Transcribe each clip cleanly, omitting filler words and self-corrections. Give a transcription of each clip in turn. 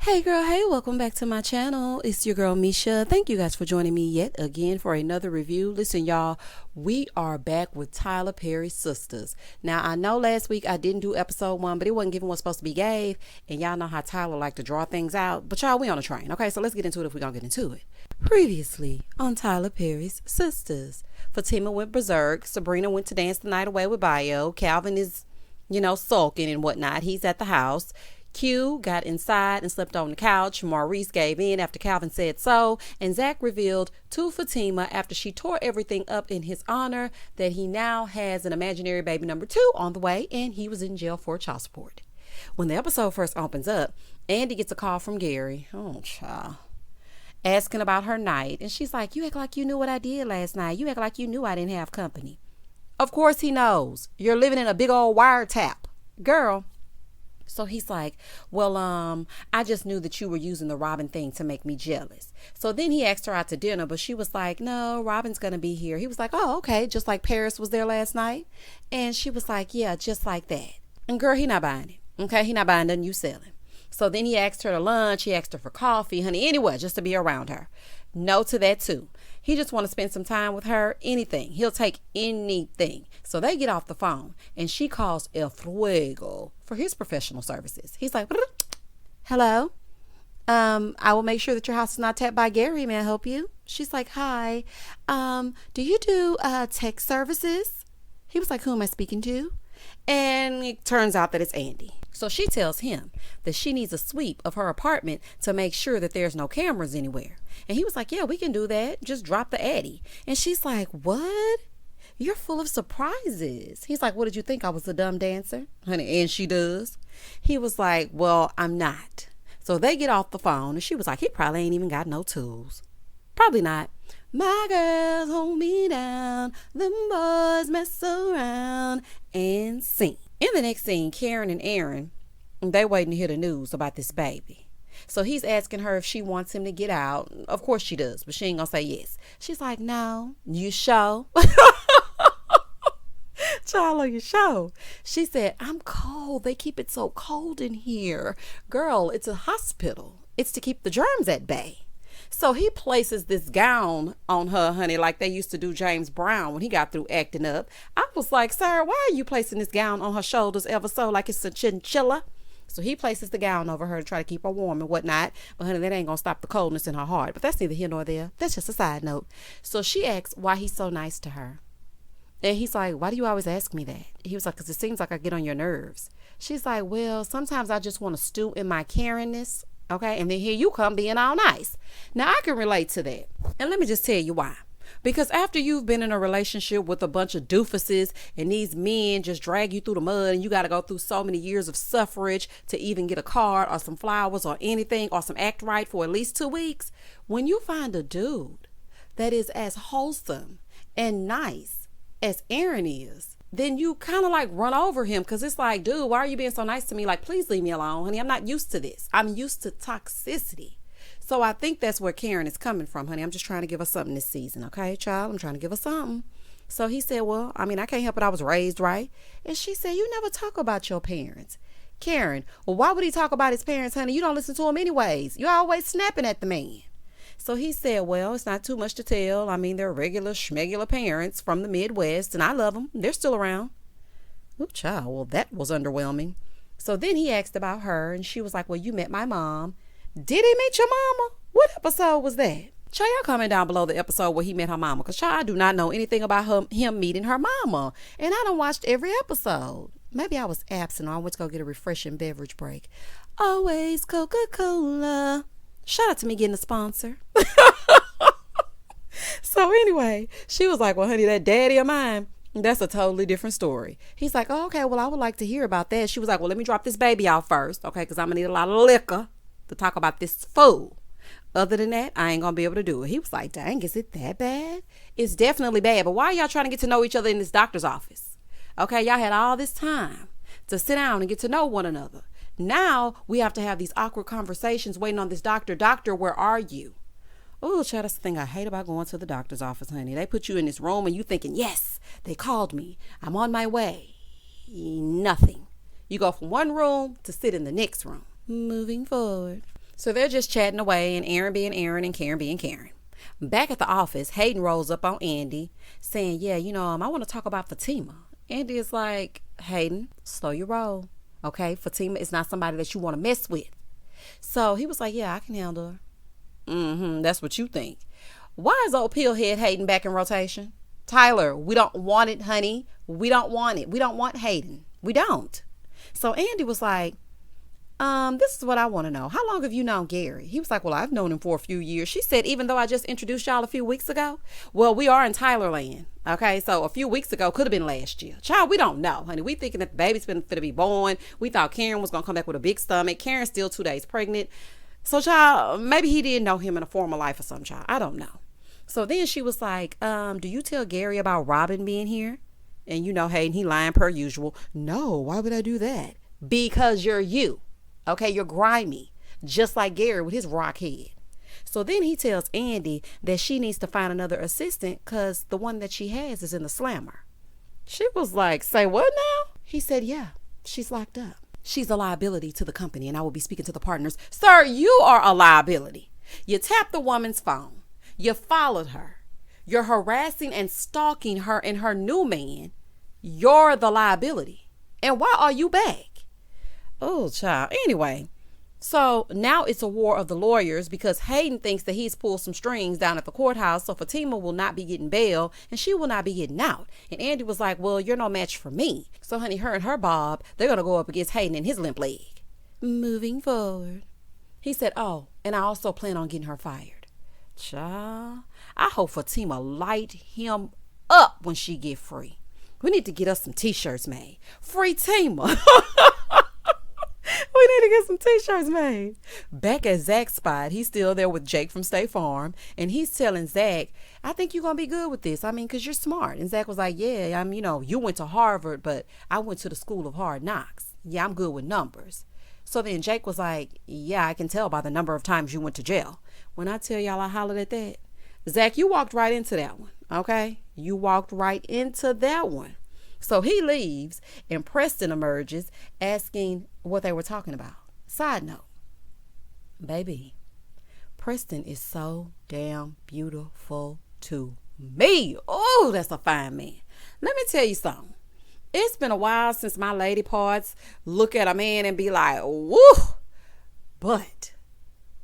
Hey girl, hey, welcome back to my channel. It's your girl Misha. Thank you guys for joining me yet again for another review. Listen y'all, we are back with Tyler Perry's Sistas. Now I know last week I didn't do episode 1, but it wasn't given what's supposed to be gave, and y'all know how Tyler like to draw things out. But y'all, we on a train. Okay, so let's get into it if we're gonna get into it. Previously on Tyler Perry's Sistas, Fatima went berserk, Sabrina went to dance the night away with Bio, Calvin is, sulking and whatnot. He's at the house. Q got inside and slept on the couch. Maurice gave in after Calvin said so. And Zac revealed to Fatima after she tore everything up in his honor that he now has an imaginary baby number 2 on the way, and he was in jail for child support. When the episode first opens up, Andi gets a call from Gary. Oh, child. Asking about her night. And she's like, you act like you knew what I did last night. You act like you knew I didn't have company. Of course he knows. You're living in a big old wiretap. Girl. So he's like, well, I just knew that you were using the Robin thing to make me jealous. So then he asked her out to dinner, but she was like, no, Robin's going to be here. He was like, oh, okay. Just like Paris was there last night. And she was like, yeah, just like that. And girl, he not buying it. Okay. He not buying nothing you selling. So then he asked her to lunch. He asked her for coffee, honey, anywhere, just to be around her. No to that too. He just want to spend some time with her, anything. He'll take anything. So they get off the phone and she calls El Fuego for his professional services. He's like, hello. I will make sure that your house is not tapped by Gary. May I help you? She's like, hi. Do you do text services? He was like, who am I speaking to? And it turns out that it's Andi. So she tells him that she needs a sweep of her apartment to make sure that there's no cameras anywhere. And he was like, yeah, we can do that. Just drop the Addy. And she's like, what? You're full of surprises. He's like, what did you think? I was a dumb dancer? Honey, and she does. He was like, well, I'm not. So they get off the phone and she was like, he probably ain't even got no tools. Probably not. My girls hold me down. Them boys mess around and sing. In the next scene, Karen and Aaron, they waiting to hear the news about this baby. So he's asking her if she wants him to get out. Of course she does, but she ain't gonna say yes. She's like, no, you show. Child, you show. She said, I'm cold. They keep it so cold in here. Girl, it's a hospital. It's to keep the germs at bay. So he places this gown on her, honey, like they used to do James Brown when he got through acting up. I was like, sir, why are you placing this gown on her shoulders ever so like it's a chinchilla? So he places the gown over her to try to keep her warm and whatnot. But honey, that ain't gonna stop the coldness in her heart. But that's neither here nor there. That's just a side note. So she asks why he's so nice to her. And he's like, why do you always ask me that? He was like, because it seems like I get on your nerves. She's like, well, sometimes I just want to stew in my Karenness. Okay, and then here you come being all nice. Now I can relate to that. And let me just tell you why. Because after you've been in a relationship with a bunch of doofuses and these men just drag you through the mud and you got to go through so many years of suffrage to even get a card or some flowers or anything or some act right for at least 2 weeks, when you find a dude that is as wholesome and nice as Aaron is, then you kind of like run over him because it's like, dude, why are you being so nice to me? Like, please leave me alone, honey. I'm not used to this. I'm used to toxicity. So I think that's where Karen is coming from, honey. I'm just trying to give her something this season. Okay, child, I'm trying to give her something. So he said, well, I mean, I can't help it. I was raised right. And she said, you never talk about your parents. Karen, well, why would he talk about his parents, honey? You don't listen to him anyways. You're always snapping at the man. So he said, well, it's not too much to tell. I mean, they're regular schmegular parents from the Midwest, and I love them. They're still around. Ooh, child, well, that was underwhelming. So then he asked about her, and she was like, well, you met my mom. Did he meet your mama? What episode was that? Child, y'all comment down below the episode where he met her mama, because child, I do not know anything about him meeting her mama, and I done watched every episode. Maybe I was absent, or I went to go get a refreshing beverage break. Always Coca-Cola. Shout out to me getting a sponsor. So anyway, she was like, well, honey, that daddy of mine, that's a totally different story. He's like, oh, okay, well, I would like to hear about that. She was like, well, let me drop this baby out first, okay, because I'm going to need a lot of liquor to talk about this fool. Other than that, I ain't going to be able to do it. He was like, dang, is it that bad? It's definitely bad, but why are y'all trying to get to know each other in this doctor's office? Okay, y'all had all this time to sit down and get to know one another. Now we have to have these awkward conversations waiting on this doctor. Doctor, where are you? Oh, child, that's the thing I hate about going to the doctor's office, honey. They put you in this room and you thinking, yes, they called me. I'm on my way. Nothing. You go from one room to sit in the next room. Moving forward. So they're just chatting away, and Aaron being Aaron and Karen being Karen. Back at the office, Hayden rolls up on Andi saying, yeah, I want to talk about Fatima. Andi is like, Hayden, slow your roll. Okay, Fatima is not somebody that you want to mess with. So he was like, yeah, I can handle her. That's what you think. Why is old pillhead Hayden back in rotation? Tyler, we don't want it, honey. We don't want it. We don't want Hayden. We don't. So Andi was like, this is what I want to know. How long have you known Gary? He was like, well, I've known him for a few years. She said, even though I just introduced y'all a few weeks ago. Well, we are in Tyler land. Okay, so a few weeks ago could have been last year. Child, we don't know, honey. We thinking that the baby's been fit to be born. We thought Karen was going to come back with a big stomach. Karen's still 2 days pregnant. So, child, maybe he did know him in a former life or something, child. I don't know. So then she was like, do you tell Gary about Robin being here? And Hayden, he lying per usual. No, why would I do that? Because you're you. Okay, you're grimy, just like Gary with his rock head. So then he tells Andi that she needs to find another assistant because the one that she has is in the slammer. She was like, say what now? He said, yeah, she's locked up. She's a liability to the company, and I will be speaking to the partners. Sir, you are a liability. You tapped the woman's phone. You followed her. You're harassing and stalking her and her new man. You're the liability. And why are you back? Oh, child. Anyway, so now it's a war of the lawyers because Hayden thinks that he's pulled some strings down at the courthouse, so Fatima will not be getting bail and she will not be getting out. And Andi was like, well, you're no match for me. So, honey, her and her Bob, they're going to go up against Hayden and his limp leg. Moving forward. He said, oh, and I also plan on getting her fired. Child, I hope Fatima light him up when she get free. We need to get us some t-shirts made. Free Tima. We need to get some t-shirts made. Back at Zac's spot, he's still there with Jake from State Farm. And he's telling Zac, I think you're going to be good with this. I mean, because you're smart. And Zac was like, yeah, you went to Harvard, but I went to the School of Hard Knocks. Yeah, I'm good with numbers. So then Jake was like, yeah, I can tell by the number of times you went to jail. When I tell y'all I hollered at that, Zac, you walked right into that one. Okay? You walked right into that one. So he leaves and Preston emerges asking what they were talking about. Side note, baby, Preston is so damn beautiful to me. Oh, that's a fine man. Let me tell you something. It's been a while since my lady parts look at a man and be like, woo. But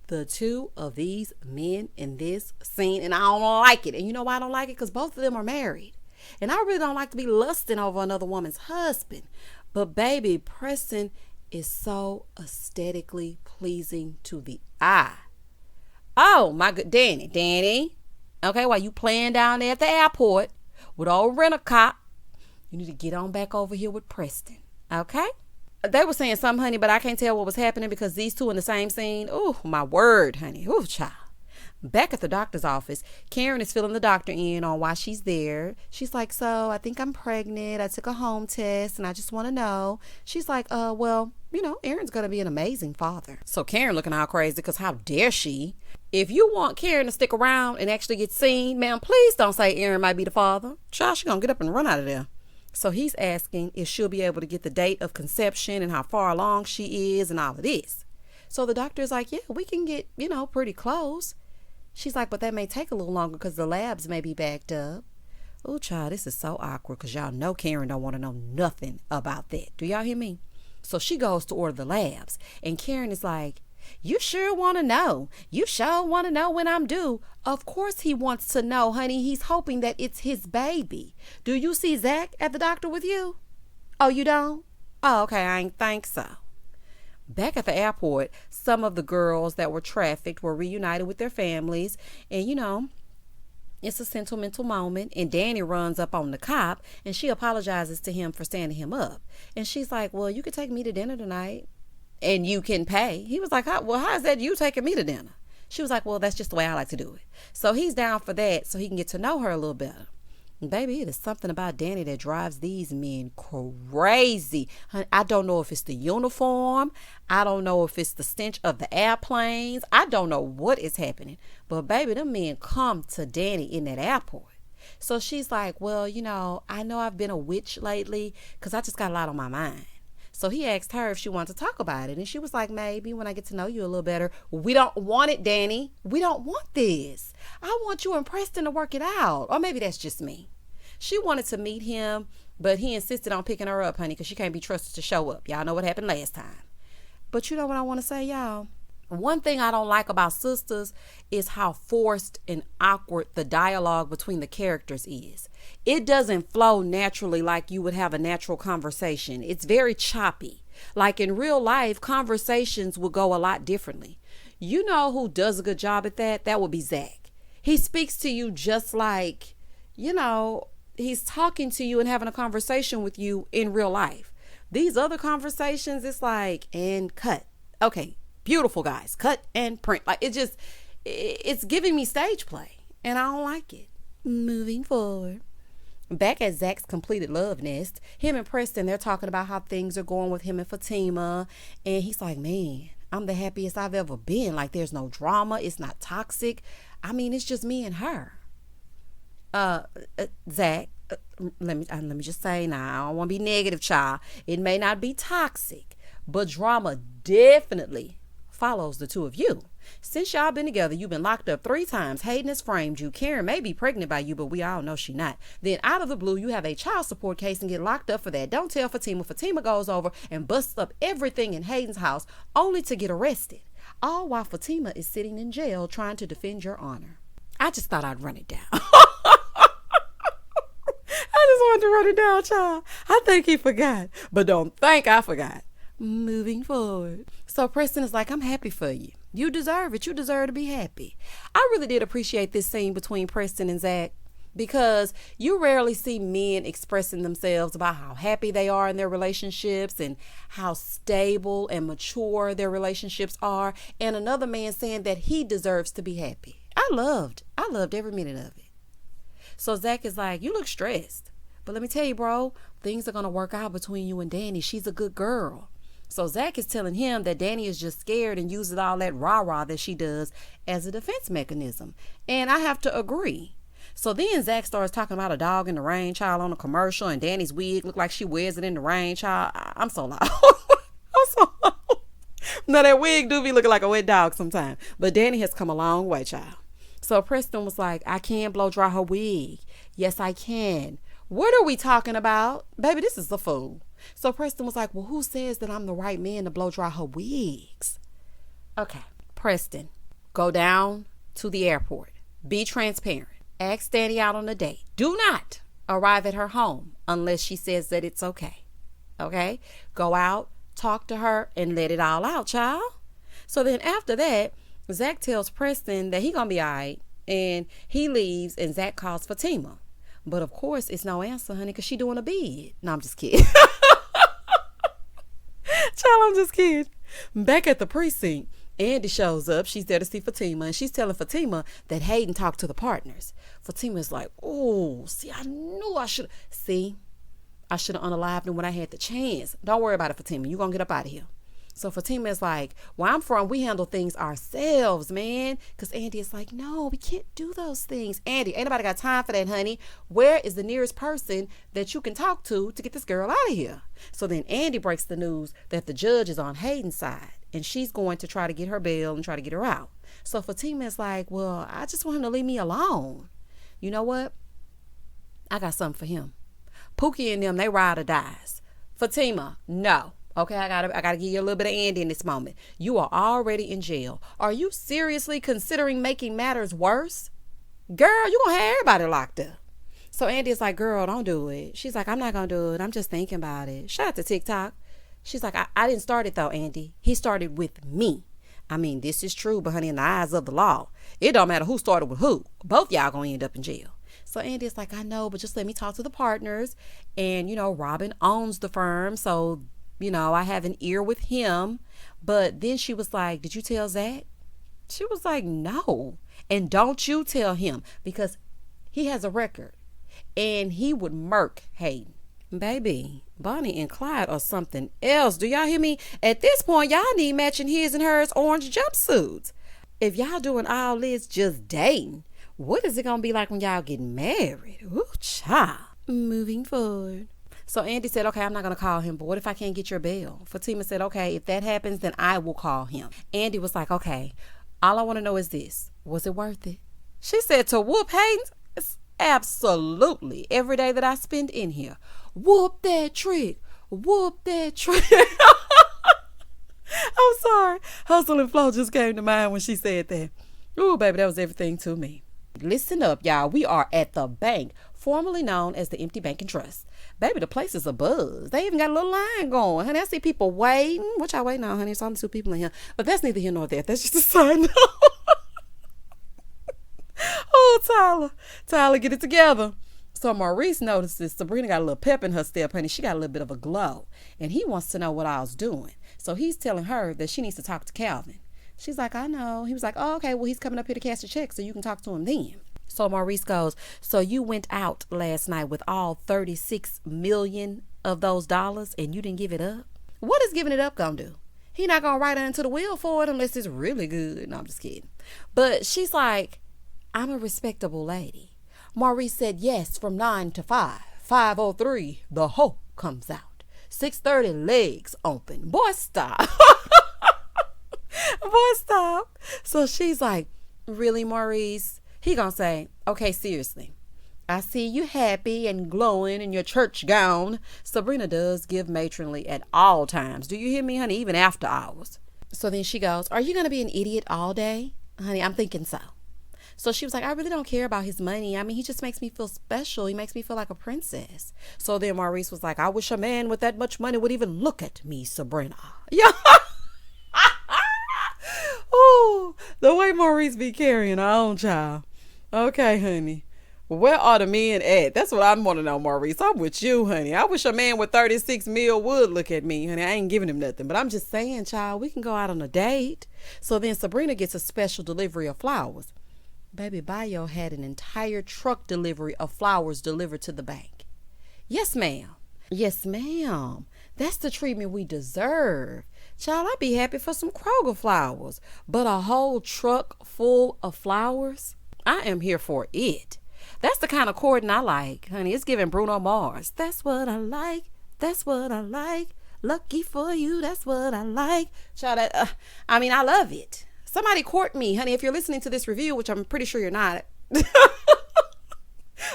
the two of these men in this scene, and I don't like it. And you know why I don't like it? Because both of them are married. And I really don't like to be lusting over another woman's husband. But baby, Preston is so aesthetically pleasing to the eye. Oh my good Dani. Okay, while you playing down there at the airport with old rent-a-cop, you need to get on back over here with Preston. Okay? They were saying something, honey, but I can't tell what was happening because these two in the same scene. Oh, my word, honey. Oh, child. Back at the doctor's office, Karen is filling the doctor in on why she's there. She's like, so I think I'm pregnant. I took a home test and I just want to know. She's like, well, Aaron's going to be an amazing father. So Karen looking all crazy because how dare she? If you want Karen to stick around and actually get seen, ma'am, please don't say Aaron might be the father. Child, she's going to get up and run out of there. So he's asking if she'll be able to get the date of conception and how far along she is and all of this. So the doctor is like, yeah, we can get, pretty close. She's like, but that may take a little longer because the labs may be backed up. Oh, child, this is so awkward because y'all know Karen don't want to know nothing about that. Do y'all hear me? So she goes to order the labs. And Karen is like, you sure want to know. You sure want to know when I'm due. Of course he wants to know, honey. He's hoping that it's his baby. Do you see Zac at the doctor with you? Oh, you don't? Oh, okay, I ain't think so. Back at the airport, some of the girls that were trafficked were reunited with their families. And, it's a sentimental moment. And Dani runs up on the cop and she apologizes to him for standing him up. And she's like, well, you could take me to dinner tonight and you can pay. He was like, how is that you taking me to dinner? She was like, well, that's just the way I like to do it. So he's down for that so he can get to know her a little better. Baby, it is something about Dani that drives these men crazy. I don't know if it's the uniform. I don't know if it's the stench of the airplanes. I don't know what is happening. But baby, them men come to Dani in that airport. So she's like, well, I know I've been a witch lately because I just got a lot on my mind. So he asked her if she wanted to talk about it. And she was like, maybe when I get to know you a little better. We don't want it, Dani. We don't want this. I want you and Preston to work it out. Or maybe that's just me. She wanted to meet him, but he insisted on picking her up, honey, because she can't be trusted to show up. Y'all know what happened last time. But you know what I want to say, y'all? One thing I don't like about Sistas is how forced and awkward the dialogue between the characters is. It doesn't flow naturally like you would have a natural conversation. It's very choppy. Like in real life, conversations would go a lot differently. You know who does a good job at that? That would be Zac. He speaks to you just like, he's talking to you and having a conversation with you in real life. These other conversations, it's like, and cut. Okay. Beautiful, guys. Cut and print. Like it's giving me stage play and I don't like it. Moving forward. Back at Zac's completed love nest, him and Preston, they're talking about how things are going with him and Fatima. And he's like, man, I'm the happiest I've ever been. Like there's no drama. It's not toxic. I mean, it's just me and her. Zac, let me just say now, I don't want to be negative, child. It may not be toxic, but drama definitely follows the two of you. Since y'all been together, you've been locked up 3 times. Hayden has framed you. Karen may be pregnant by you, but we all know she not. Then out of the blue, you have a child support case and get locked up for that. Don't tell Fatima. Fatima goes over and busts up everything in Hayden's house only to get arrested. All while Fatima is sitting in jail trying to defend your honor. I just thought I'd run it down. I just wanted to run it down, child. I think he forgot, but don't think I forgot. Moving forward. So Preston is like, I'm happy for you. You deserve it. You deserve to be happy. I really did appreciate this scene between Preston and Zac because you rarely see men expressing themselves about how happy they are in their relationships and how stable and mature their relationships are, and another man saying that he deserves to be happy. I loved every minute of it. So Zac is like, you look stressed. But let me tell you, bro, things are going to work out between you and Dani. She's a good girl. So Zac is telling him that Dani is just scared and uses all that rah-rah that she does as a defense mechanism. And I have to agree. So then Zac starts talking about a dog in the rain, child, on a commercial, and Dani's wig look like she wears it in the rain, child. I'm so loud. I'm so loud. Now that wig do be looking like a wet dog sometimes. But Dani has come a long way, child. So Preston was like, I can blow dry her wig. Yes, I can. What are we talking about? Baby, this is the fool. So Preston was like, well, who says that I'm the right man to blow dry her wigs? Okay, Preston, go down to the airport. Be transparent. Ask Dani out on a date. Do not arrive at her home unless she says that it's okay. Okay? Go out, talk to her, and let it all out, child. So then after that, Zac tells Preston that he gonna be all right, and he leaves, and Zac calls Fatima. But of course, it's no answer, honey, because she doing a bid. No, I'm just kidding. Child, I'm just kidding. Back at the precinct, Andi shows up. She's there to see Fatima, and she's telling Fatima that Hayden talked to the partners. Fatima's like, oh, see, I knew I should. See, I should have unalived him when I had the chance. Don't worry about it, Fatima. You're going to get up out of here. So Fatima is like, where I'm from, we handle things ourselves, man. Because Andi is like, no, we can't do those things. Andi, ain't nobody got time for that, honey. Where is the nearest person that you can talk to get this girl out of here? So then Andi breaks the news that the judge is on Hayden's side, and she's going to try to get her bail and try to get her out. So Fatima is like, well, I just want him to leave me alone. You know what? I got something for him. Pookie and them, they ride or dies. Fatima, no. Okay, I gotta give you a little bit of Andi in this moment. You are already in jail. Are you seriously considering making matters worse? Girl, you gonna have everybody locked up. So Andi is like, girl, don't do it. She's like, I'm not gonna do it. I'm just thinking about it. Shout out to TikTok. She's like, I didn't start it though, Andi. He started with me. I mean, this is true, but honey, in the eyes of the law, it don't matter who started with who. Both y'all gonna end up in jail. So Andi is like, I know, but just let me talk to the partners. And, Robin owns the firm, so I have an ear with him. But then she was like, did you tell Zac? She was like, no. And don't you tell him, because he has a record and he would murk Hayden. Baby, Bonnie and Clyde are something else. Do y'all hear me? At this point, y'all need matching his and hers orange jumpsuits. If y'all doing all this just dating, what is it going to be like when y'all get married? Ooh, child. Moving forward. So Andi said, okay, I'm not going to call him, but what if I can't get your bail? Fatima said, okay, if that happens, then I will call him. Andi was like, okay, all I want to know is this. Was it worth it? She said, to whoop Hayden? It's absolutely every day that I spend in here. Whoop that trick. Whoop that trick. I'm sorry. Hustle and flow just came to mind when she said that. Ooh, baby, that was everything to me. Listen up, y'all. We are at the bank, formerly known as the Empty Bank and Trust. Baby, the place is a buzz. They even got a little line going. Honey, I see people waiting. What y'all waiting on, honey? It's only 2 people in here. But that's neither here nor there. That's just a side note. Oh, Tyler, get it together. So Maurice notices Sabrina got a little pep in her step, honey. She got a little bit of a glow. And he wants to know what I was doing. So he's telling her that she needs to talk to Calvin. She's like, I know. He was like, oh, okay, well, he's coming up here to cash a check, so you can talk to him then. So Maurice goes, so you went out last night with all 36 million of those dollars and you didn't give it up? What is giving it up gonna do? He not gonna write it into the will for it unless it's really good. No, I'm just kidding. But she's like, I'm a respectable lady. Maurice said yes from 9 to 5. 5:03, the hoe comes out. 6:30, legs open. Boy, stop. Boy, stop. So she's like, really, Maurice? He gonna say, okay, seriously. I see you happy and glowing in your church gown. Sabrina does give matronly at all times. Do you hear me, honey? Even after hours. So then she goes, are you gonna be an idiot all day? Honey, I'm thinking so. So she was like, I really don't care about his money. I mean, he just makes me feel special. He makes me feel like a princess. So then Maurice was like, I wish a man with that much money would even look at me, Sabrina. Yeah. Ooh, the way Maurice be carrying her own child. Okay, honey. Where are the men at? That's what I want to know, Maurice. I'm with you, honey. I wish a man with 36 mil would look at me, honey. I ain't giving him nothing. But I'm just saying, child, we can go out on a date. So then Sabrina gets a special delivery of flowers. Baby, Bayo had an entire truck delivery of flowers delivered to the bank. Yes, ma'am. Yes, ma'am. That's the treatment we deserve. Child, I'd be happy for some Kroger flowers. But a whole truck full of flowers? I am here for it. That's the kind of courting I like, honey. It's giving Bruno Mars. That's what I like. That's what I like. Lucky for you. That's what I like. Child, I love it. Somebody court me, honey. If you're listening to this review, which I'm pretty sure you're not.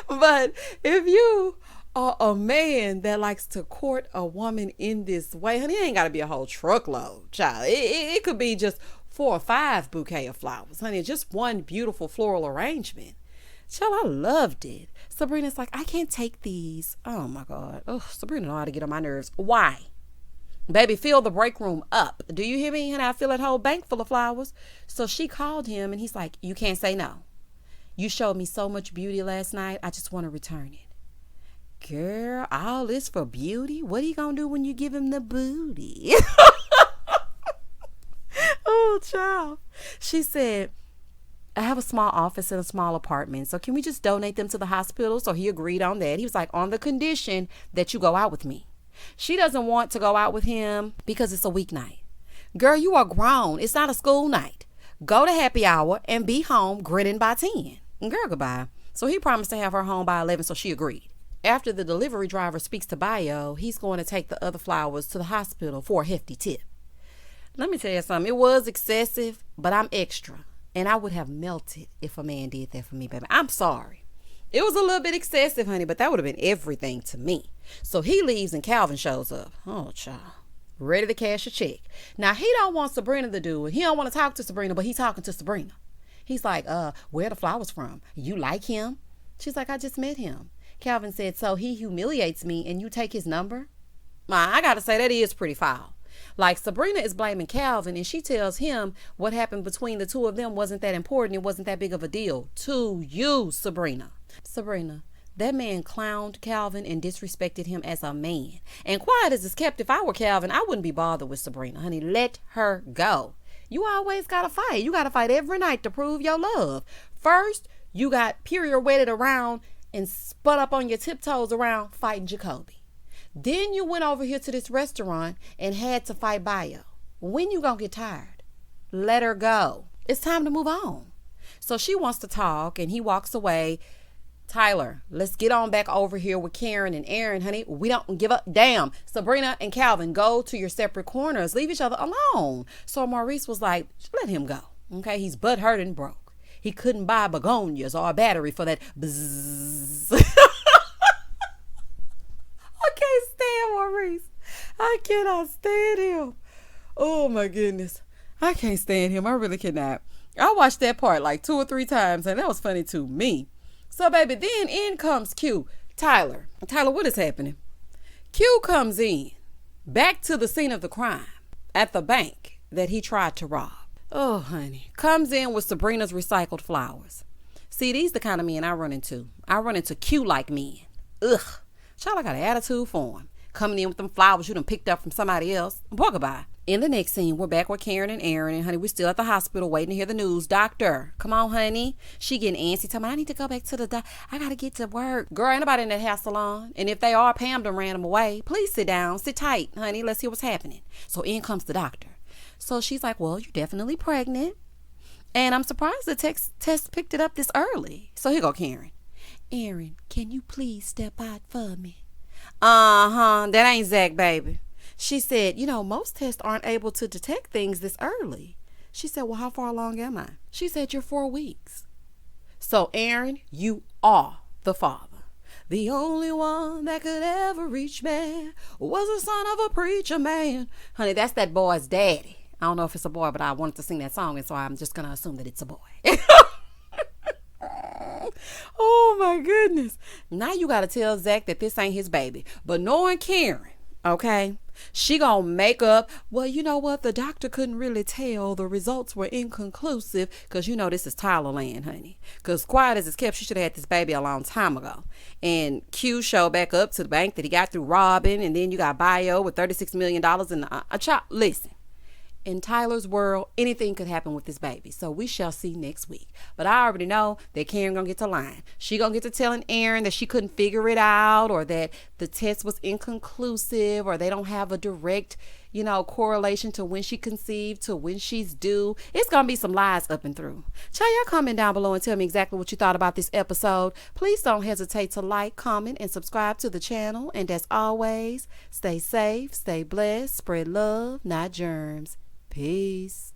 But if you are a man that likes to court a woman in this way, honey, it ain't got to be a whole truckload, child. It could be just 4 or 5 bouquet of flowers, honey. Just one beautiful floral arrangement. Child, I loved it. Sabrina's like, I can't take these. Oh, my God. Oh, Sabrina know how to get on my nerves. Why? Baby, fill the break room up. Do you hear me? And I fill that whole bank full of flowers. So she called him and he's like, you can't say no. You showed me so much beauty last night. I just want to return it. Girl, all this for beauty? What are you going to do when you give him the booty? Oh, child. She said, I have a small office and a small apartment. So can we just donate them to the hospital? So he agreed on that. He was like, on the condition that you go out with me. She doesn't want to go out with him because it's a weeknight. Girl, you are grown. It's not a school night. Go to happy hour and be home grinning by 10. Girl, goodbye. So he promised to have her home by 11, so she agreed. After the delivery driver speaks to Bayo, he's going to take the other flowers to the hospital for a hefty tip. Let me tell you something. It was excessive, but I'm extra. And I would have melted if a man did that for me, baby. I'm sorry. It was a little bit excessive, honey, but that would have been everything to me. So he leaves and Calvin shows up. Oh, child. Ready to cash a check. Now, he don't want Sabrina to do it. He don't want to talk to Sabrina, but he's talking to Sabrina. He's like, where are the flowers from? You like him? She's like, I just met him. Calvin said, so he humiliates me and you take his number? I got to say, that is pretty foul. Like, Sabrina is blaming Calvin and she tells him what happened between the two of them wasn't that important. It wasn't that big of a deal to you, Sabrina. Sabrina, that man clowned Calvin and disrespected him as a man. And quiet as it's kept, if I were Calvin, I wouldn't be bothered with Sabrina. Honey, let her go. You always got to fight. You got to fight every night to prove your love. First, you got pirouetted around and spun up on your tiptoes around fighting Jacoby. Then you went over here to this restaurant and had to fight Bayo. When you gonna get tired? Let her go. It's time to move on. So she wants to talk and he walks away. Tyler, let's get on back over here with Karen and Aaron, honey. We don't give up. Damn. Sabrina and Calvin, go to your separate corners. Leave each other alone. So Maurice was like, let him go. Okay, he's butthurt and broke. He couldn't buy begonias or a battery for that bzzz. I can't stand Maurice. I cannot stand him. Oh my goodness. I can't stand him. I really cannot. I watched that part like 2 or 3 times, and that was funny to me. So, baby, then in comes Q. Tyler, what is happening? Q comes in, back to the scene of the crime, at the bank that he tried to rob. Oh, honey. Comes in with Sabrina's recycled flowers. See, these the kind of men I run into. I run into Q-like men. Ugh. Child, I got an attitude for him. Coming in with them flowers you done picked up from somebody else. Boy, goodbye. In the next scene, we're back with Karen and Aaron, and honey, we're still at the hospital waiting to hear the news. Doctor, come on, honey. She getting antsy, telling me, I need to go back to the doctor. I got to get to work. Girl, ain't nobody in that hair salon. And if they are, Pam done ran them away. Please sit down. Sit tight, honey. Let's hear what's happening. So in comes the doctor. So she's like, well, you're definitely pregnant. And I'm surprised the test picked it up this early. So here go Karen. Aaron, can you please step out for me? That ain't Zac, baby. She said, most tests aren't able to detect things this early. She said, well, how far along am I? She said, you're 4 weeks. So, Aaron, you are the father. The only one that could ever reach me was the son of a preacher man. Honey, that's that boy's daddy. I don't know if it's a boy, but I wanted to sing that song, and so I'm just going to assume that it's a boy. Oh, my goodness. Now you got to tell Zac that this ain't his baby. But knowing Karen, okay, she gonna make up, well, you know what, the doctor couldn't really tell, the results were inconclusive, because this is Tyler land, honey, because quiet as it's kept, she should have had this baby a long time ago. And Q showed back up to the bank that he got through robbing, and then you got Bio with $36 million in a child. Listen, in Tyler's world, anything could happen with this baby. So we shall see next week. But I already know that Karen gonna get to lying. She gonna get to telling Aaron that she couldn't figure it out, or that the test was inconclusive, or they don't have a direct, correlation to when she conceived to when she's due. It's gonna be some lies up and through. Child, y'all comment down below and tell me exactly what you thought about this episode. Please don't hesitate to like, comment, and subscribe to the channel. And as always, stay safe, stay blessed, spread love, not germs. Peace.